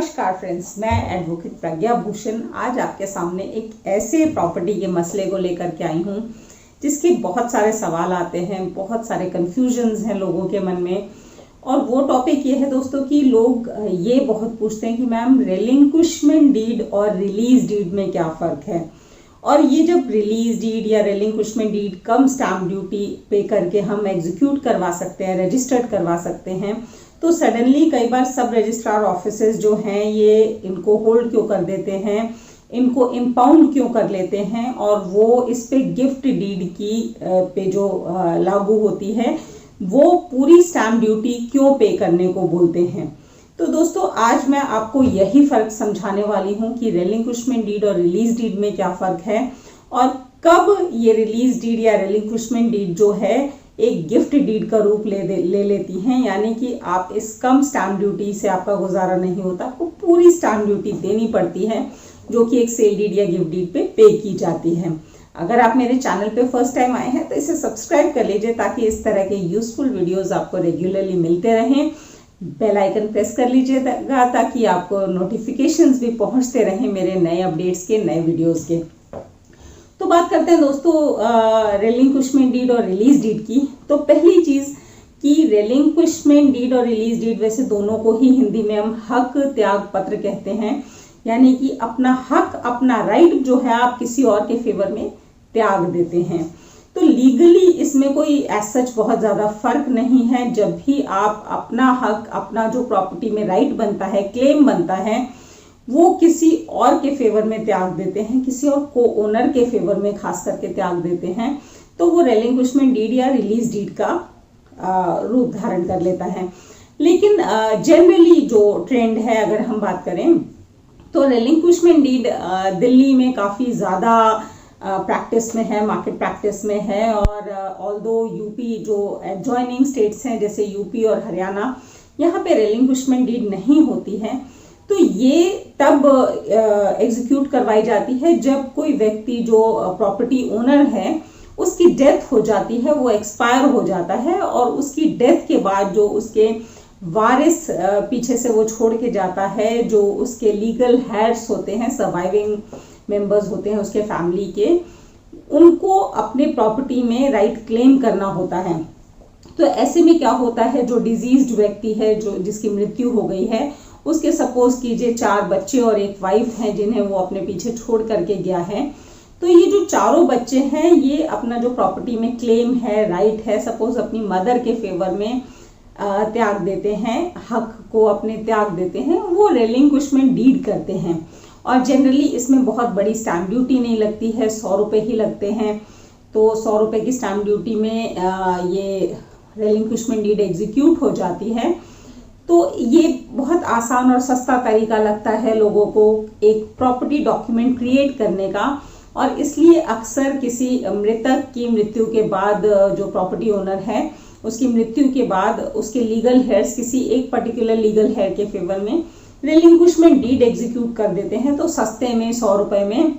नमस्कार फ्रेंड्स, मैं एडवोकेट प्रज्ञा भूषण आज आपके सामने एक ऐसे प्रॉपर्टी के मसले को लेकर के आई हूँ जिसके बहुत सारे सवाल आते हैं, बहुत सारे कंफ्यूजन्स हैं लोगों के मन में। और वो टॉपिक ये है दोस्तों कि लोग ये बहुत पूछते हैं कि मैम रेलिंक्विशमेंट डीड और रिलीज डीड में क्या फ़र्क है, और ये जब रिलीज डीड या रेलिंक्विशमेंट डीड कम स्टैम्प ड्यूटी पे करके हम एग्जीक्यूट करवा सकते हैं, रजिस्टर्ड करवा सकते हैं, तो सडनली कई बार सब रजिस्ट्रार ऑफिसेज जो हैं ये इनको होल्ड क्यों कर देते हैं, इनको इम्पाउंड क्यों कर लेते हैं, और वो इस पे गिफ्ट डीड की पे जो लागू होती है वो पूरी स्टैम्प ड्यूटी क्यों पे करने को बोलते हैं। तो दोस्तों आज मैं आपको यही फ़र्क समझाने वाली हूँ कि रेलिंक्विशमेंट डीड और रिलीज डीड में क्या फ़र्क है और कब ये रिलीज डीड या रेलिंक्विशमेंट डीड जो है एक गिफ्ट डीड का रूप ले लेती हैं, यानी कि आप इस कम स्टैम्प ड्यूटी से आपका गुजारा नहीं होता, आपको पूरी स्टैम्प ड्यूटी देनी पड़ती है जो कि एक सेल डीड या गिफ्ट डीड पे की जाती है। अगर आप मेरे चैनल पे फर्स्ट टाइम आए हैं तो इसे सब्सक्राइब कर लीजिए ताकि इस तरह के यूजफुल वीडियोस आपको रेगुलरली मिलते रहें। बेल आइकन प्रेस कर लीजिएगा ताकि आपको नोटिफिकेशंस भी पहुंचते रहें मेरे नए अपडेट्स के, नए वीडियोस के। तो बात करते हैं दोस्तों रेलिंक्विशमेंट डीड और रिलीज डीड की। तो पहली चीज़ कि रेलिंक्विशमेंट डीड और रिलीज डीड वैसे दोनों को ही हिंदी में हम हक त्याग पत्र कहते हैं, यानी कि अपना हक, अपना राइट जो है आप किसी और के फेवर में त्याग देते हैं। तो लीगली इसमें कोई एज सच बहुत ज़्यादा फर्क नहीं है। जब भी आप अपना हक, अपना जो प्रॉपर्टी में राइट बनता है, क्लेम बनता है, वो किसी और के फेवर में त्याग देते हैं, किसी और को ओनर के फेवर में खास करके त्याग देते हैं, तो वो रेलिंक्विशमेंट डीड या रिलीज डीड का रूप धारण कर लेता है। लेकिन जनरली जो ट्रेंड है अगर हम बात करें तो रेलिंक्विशमेंट डीड दिल्ली में काफ़ी ज़्यादा प्रैक्टिस में है, मार्केट प्रैक्टिस में है। और ऑल्दो यूपी जो एडजॉइनिंग स्टेट्स हैं जैसे यूपी और हरियाणा, यहाँ पे रेलिंक्विशमेंट डीड नहीं होती है। तो ये तब एग्जीक्यूट करवाई जाती है जब कोई व्यक्ति जो प्रॉपर्टी ओनर है उसकी डेथ हो जाती है, वो एक्सपायर हो जाता है, और उसकी डेथ के बाद जो उसके वारिस पीछे से वो छोड़ के जाता है, जो उसके लीगल हेयर्स होते हैं, सर्वाइविंग मेंबर्स होते हैं उसके फैमिली के, उनको अपने प्रॉपर्टी में राइट क्लेम करना होता है। तो ऐसे में क्या होता है, जो डिजीज्ड व्यक्ति है, जो जिसकी मृत्यु हो गई है, उसके सपोज कीजिए 4 बच्चे और एक वाइफ हैं जिन्हें वो अपने पीछे छोड़ करके गया है। तो ये जो चारों बच्चे हैं ये अपना जो प्रॉपर्टी में क्लेम है, राइट है, सपोज अपनी मदर के फेवर में त्याग देते हैं, हक को अपने त्याग देते हैं, वो रेलिंक्विशमेंट डीड करते हैं। और जनरली इसमें बहुत बड़ी स्टैम्प ड्यूटी नहीं लगती है, 100 रुपये ही लगते हैं। तो 100 रुपये की स्टैम्प ड्यूटी में ये रेलिंक्विशमेंट डीड एग्जीक्यूट हो जाती है। तो ये बहुत आसान और सस्ता तरीका लगता है लोगों को एक प्रॉपर्टी डॉक्यूमेंट क्रिएट करने का, और इसलिए अक्सर किसी मृतक की मृत्यु के बाद जो प्रॉपर्टी ओनर है उसकी मृत्यु के बाद उसके लीगल हेयर्स किसी एक पर्टिकुलर लीगल हेयर के फेवर में रेलिंक्विशमेंट डीड एग्जीक्यूट कर देते हैं। तो सस्ते में 100 रुपये में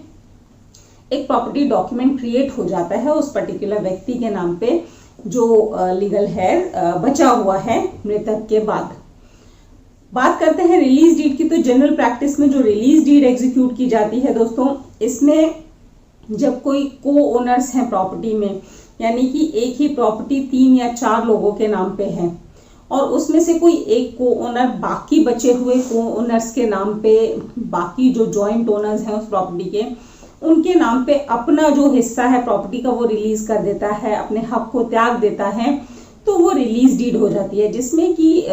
एक प्रॉपर्टी डॉक्यूमेंट क्रिएट हो जाता है उस पर्टिकुलर व्यक्ति के नाम पे जो लीगल हेयर बचा हुआ है मृतक के बाद। बात करते हैं रिलीज डीड की। तो जनरल प्रैक्टिस में जो रिलीज डीड एग्जीक्यूट की जाती है दोस्तों, इसमें जब कोई को ओनर्स हैं प्रॉपर्टी में, यानी कि एक ही प्रॉपर्टी 3 या 4 लोगों के नाम पे है, और उसमें से कोई एक को ओनर बाकी बचे हुए को ओनर्स के नाम पे, बाकी जो जॉइंट ओनर्स हैं उस प्रॉपर्टी के, उनके नाम पे अपना जो हिस्सा है प्रॉपर्टी का वो रिलीज कर देता है, अपने हक को त्याग देता है, तो वो रिलीज डीड हो जाती है, जिसमें कि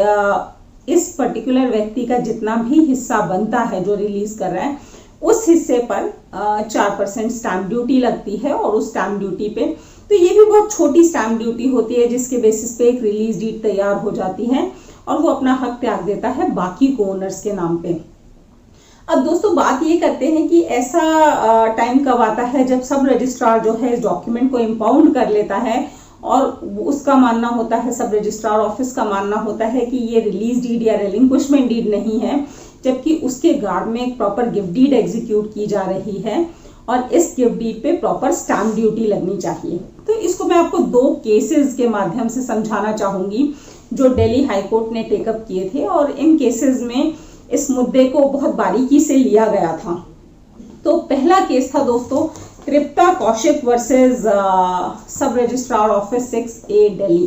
इस पर्टिकुलर व्यक्ति का जितना भी हिस्सा बनता है जो रिलीज कर रहा है उस हिस्से पर 4% स्टैम्प ड्यूटी लगती है। और उस स्टैम्प ड्यूटी पे, तो ये भी बहुत छोटी स्टैम्प ड्यूटी होती है जिसके बेसिस पे एक रिलीज डीड तैयार हो जाती है और वो अपना हक त्याग देता है बाकी को ओनर्स के नाम पे। अब दोस्तों बात ये करते हैं कि ऐसा टाइम कब आता है जब सब रजिस्ट्रार जो है इस डॉक्यूमेंट को इम्पाउंड कर लेता है, और उसका मानना होता है, सब रजिस्ट्रार ऑफिस का मानना होता है कि ये रिलीज डीड या रेलिंक्विशमेंट डीड नहीं है, जबकि उसके गार्ड में एक प्रॉपर गिफ्ट डीड एग्जीक्यूट की जा रही है और इस गिफ्ट डीड पे प्रॉपर स्टैम्प ड्यूटी लगनी चाहिए। तो इसको मैं आपको 2 केसेस के माध्यम से समझाना चाहूंगी जो दिल्ली हाई कोर्ट ने टेकअप किए थे। और इन केसेस में इस मुद्दे को बहुत बारीकी से लिया गया था। तो पहला केस था दोस्तों तृप्ता कौशिक वर्सेस सब रजिस्ट्रार ऑफिस 6A दिल्ली।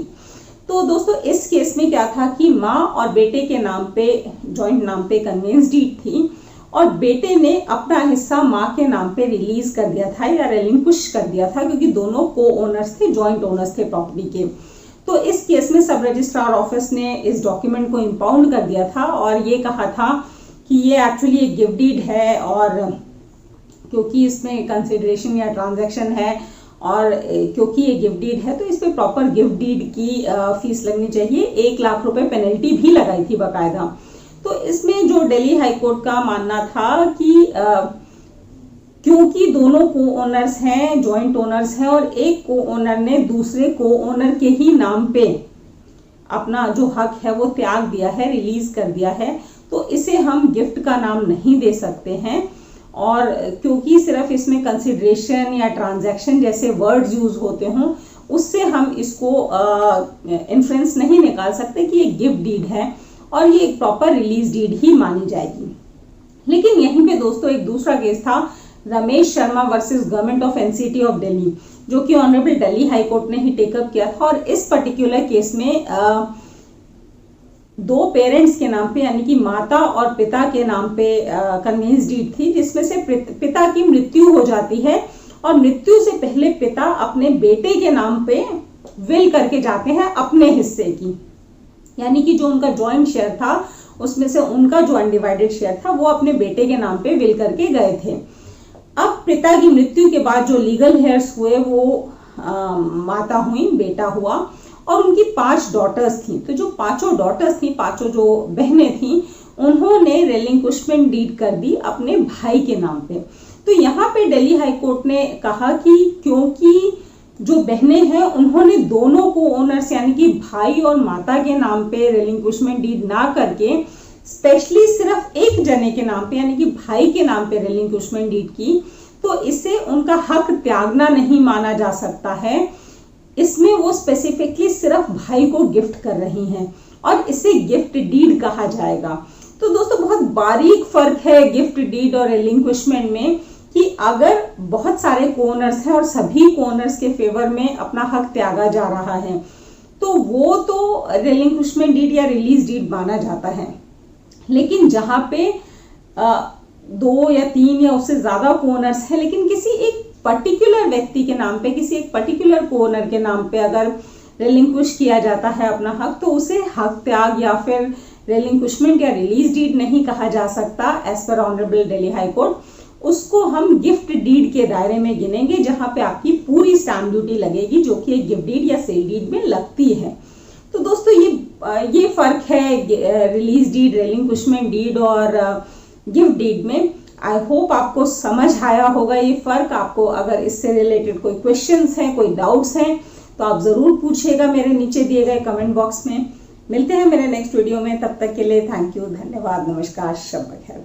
तो दोस्तों इस केस में क्या था कि माँ और बेटे के नाम पे जॉइंट नाम पे कन्वेंस डीड थी और बेटे ने अपना हिस्सा माँ के नाम पे रिलीज कर दिया था या रिलिंक्विश कर दिया था, क्योंकि दोनों को ओनर्स थे, जॉइंट ओनर्स थे प्रॉपर्टी के। तो इस केस में सब रजिस्ट्रार ऑफिस ने इस डॉक्यूमेंट को इंपाउंड कर दिया था और ये कहा था कि ये एक्चुअली एक गिफ्ट डीड है और क्योंकि इसमें कंसिडरेशन या ट्रांजैक्शन है और क्योंकि ये गिफ्ट डीड है तो इस पे प्रॉपर गिफ्ट डीड की फीस लगनी चाहिए। 1 लाख रुपए पेनल्टी भी लगाई थी बाकायदा। तो इसमें जो दिल्ली हाई कोर्ट का मानना था कि क्योंकि दोनों को ओनर्स हैं, जॉइंट ओनर्स हैं और एक को ओनर ने दूसरे को ओनर के ही नाम पे अपना जो हक है वो त्याग दिया है, रिलीज कर दिया है, तो इसे हम गिफ्ट का नाम नहीं दे सकते हैं। और क्योंकि सिर्फ इसमें कंसिडरेशन या ट्रांजैक्शन जैसे वर्ड्स यूज होते हों, उससे हम इसको इन्फ्लुएंस नहीं निकाल सकते कि ये गिफ्ट डीड है और ये एक प्रॉपर रिलीज डीड ही मानी जाएगी। लेकिन यहीं पे दोस्तों एक दूसरा केस था Ramesh Sharma versus government of NCT of Delhi, जो कि ऑनरेबल दिल्ली हाई कोर्ट ने ही टेकअप किया था। और इस पर्टिकुलर केस में दो पेरेंट्स के नाम पे यानी कि माता और पिता के नाम पे कन्वेंस डीड थी, जिसमें से पिता की मृत्यु हो जाती है और मृत्यु से पहले पिता अपने बेटे के नाम पे विल करके जाते हैं अपने हिस्से की, यानी कि जो उनका जॉइंट शेयर था उसमें से उनका जो अनडिवाइडेड शेयर था वो अपने बेटे के नाम पे विल करके गए थे। अब पिता की मृत्यु के बाद जो लीगल हेयर्स हुए वो माता हुई, बेटा हुआ और उनकी 5 डॉटर्स थी। तो जो पांचों डॉटर्स थी, पांचों जो बहनें थी, उन्होंने रिलिंक्विशमेंट डीड कर दी अपने भाई के नाम पे। तो यहाँ पे दिल्ली हाई कोर्ट ने कहा कि क्योंकि जो बहनें हैं उन्होंने दोनों को ओनर्स यानी कि भाई और माता के नाम पे रिलिंक्विशमेंट डीड ना करके स्पेशली सिर्फ एक जने के नाम पे यानी कि भाई के नाम पे रिलिंक्विशमेंट डीड की, तो इसे उनका हक त्यागना नहीं माना जा सकता है। इसमें वो स्पेसिफिकली सिर्फ भाई को गिफ्ट कर रही हैं और इसे गिफ्ट डीड कहा जाएगा। तो दोस्तों बहुत बारीक फर्क है गिफ्ट डीड और रिलिंक्विशमेंट में कि अगर बहुत सारे कोनर्स हैं और सभी कोनर्स के फेवर में अपना हक त्यागा जा रहा है तो वो तो रिलिंक्विशमेंट डीड या रिलीज डीड माना जाता है। लेकिन जहां पे 2 या 3 या उससे ज्यादा कोनर्स हैं लेकिन किसी एक पर्टिकुलर व्यक्ति के नाम पे, किसी एक पर्टिकुलर कोनर के नाम पे अगर रिलिंक्विश किया जाता है अपना हक, तो उसे हक त्याग या फिर रिलिंक्विशमेंट या रिलीज डीड नहीं कहा जा सकता as per honourable Delhi high court. उसको हम गिफ्ट डीड के दायरे में गिनेंगे जहां पे आपकी पूरी स्टैम्प ड्यूटी लगेगी, जो कि एक गिफ्ट डीड या सेल डीड में लगती है। तो दोस्तों ये फर्क है रिलीज डीड, रिलिंक्विशमेंट डीड और गिफ्ट डीड में। आई होप आपको समझ आया होगा ये फर्क। आपको अगर इससे रिलेटेड कोई क्वेश्चंस हैं, कोई डाउट्स हैं तो आप जरूर पूछिएगा मेरे नीचे दिए गए कमेंट बॉक्स में। मिलते हैं मेरे नेक्स्ट वीडियो में, तब तक के लिए थैंक यू, धन्यवाद, नमस्कार, शब बखैर।